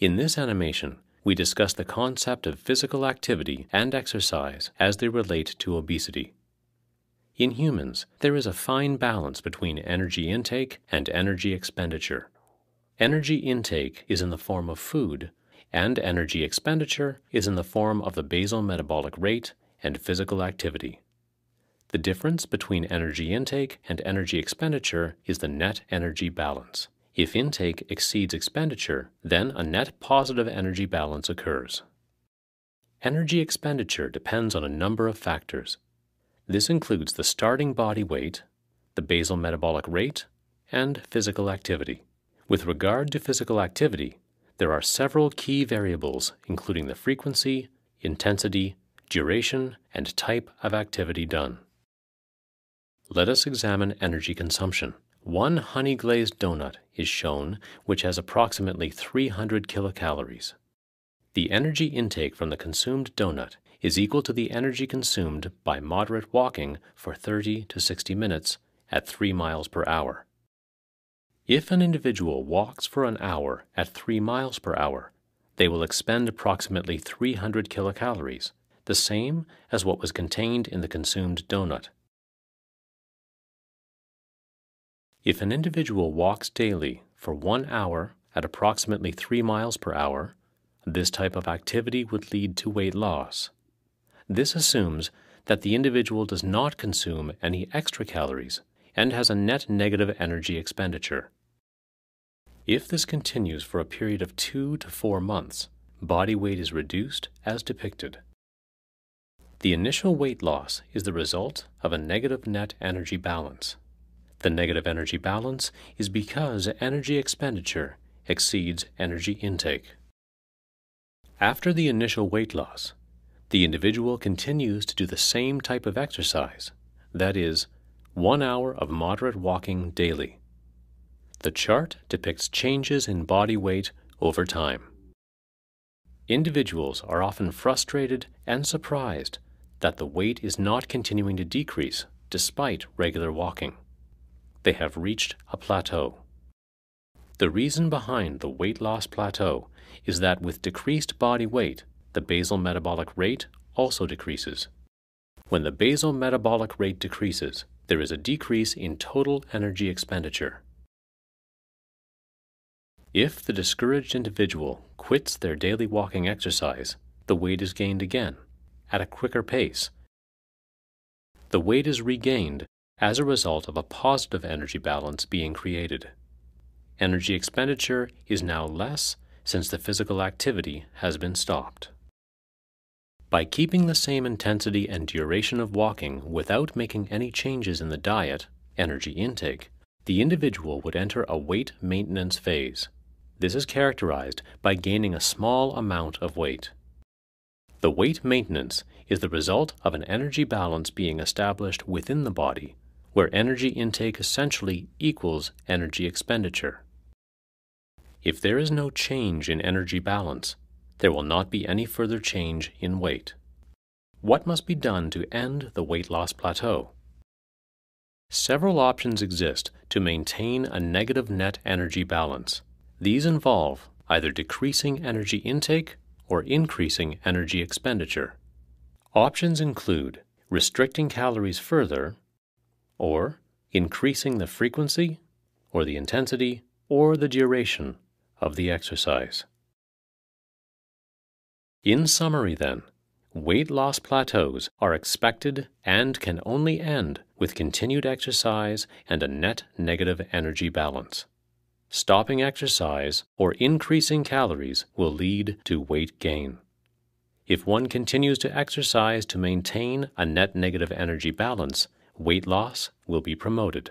In this animation, we discuss the concept of physical activity and exercise as they relate to obesity. In humans, there is a fine balance between energy intake and energy expenditure. Energy intake is in the form of food, and energy expenditure is in the form of the basal metabolic rate and physical activity. The difference between energy intake and energy expenditure is the net energy balance. If intake exceeds expenditure, then a net positive energy balance occurs. Energy expenditure depends on a number of factors. This includes the starting body weight, the basal metabolic rate, and physical activity. With regard to physical activity, there are several key variables, including the frequency, intensity, duration, and type of activity done. Let us examine energy consumption. One honey-glazed donut is shown, which has approximately 300 kilocalories. The energy intake from the consumed donut is equal to the energy consumed by moderate walking for 30 to 60 minutes at 3 miles per hour. If an individual walks for an hour at 3 miles per hour, they will expend approximately 300 kilocalories, the same as what was contained in the consumed donut. If an individual walks daily for 1 hour at approximately 3 miles per hour, this type of activity would lead to weight loss. This assumes that the individual does not consume any extra calories and has a net negative energy expenditure. If this continues for a period of 2 to 4 months, body weight is reduced as depicted. The initial weight loss is the result of a negative net energy balance. The negative energy balance is because energy expenditure exceeds energy intake. After the initial weight loss, the individual continues to do the same type of exercise, that is, 1 hour of moderate walking daily. The chart depicts changes in body weight over time. Individuals are often frustrated and surprised that the weight is not continuing to decrease despite regular walking. They have reached a plateau. The reason behind the weight loss plateau is that with decreased body weight, the basal metabolic rate also decreases. When the basal metabolic rate decreases, there is a decrease in total energy expenditure. If the discouraged individual quits their daily walking exercise, the weight is gained again, at a quicker pace. The weight is regained as a result of a positive energy balance being created. Energy expenditure is now less since the physical activity has been stopped. By keeping the same intensity and duration of walking without making any changes in the diet, energy intake, the individual would enter a weight maintenance phase. This is characterized by gaining a small amount of weight. The weight maintenance is the result of an energy balance being established within the body, where energy intake essentially equals energy expenditure. If there is no change in energy balance, there will not be any further change in weight. What must be done to end the weight loss plateau? Several options exist to maintain a negative net energy balance. These involve either decreasing energy intake or increasing energy expenditure. Options include restricting calories further, or increasing the frequency, or the intensity, or the duration of the exercise. In summary then, weight loss plateaus are expected and can only end with continued exercise and a net negative energy balance. Stopping exercise or increasing calories will lead to weight gain. If one continues to exercise to maintain a net negative energy balance, weight loss will be promoted.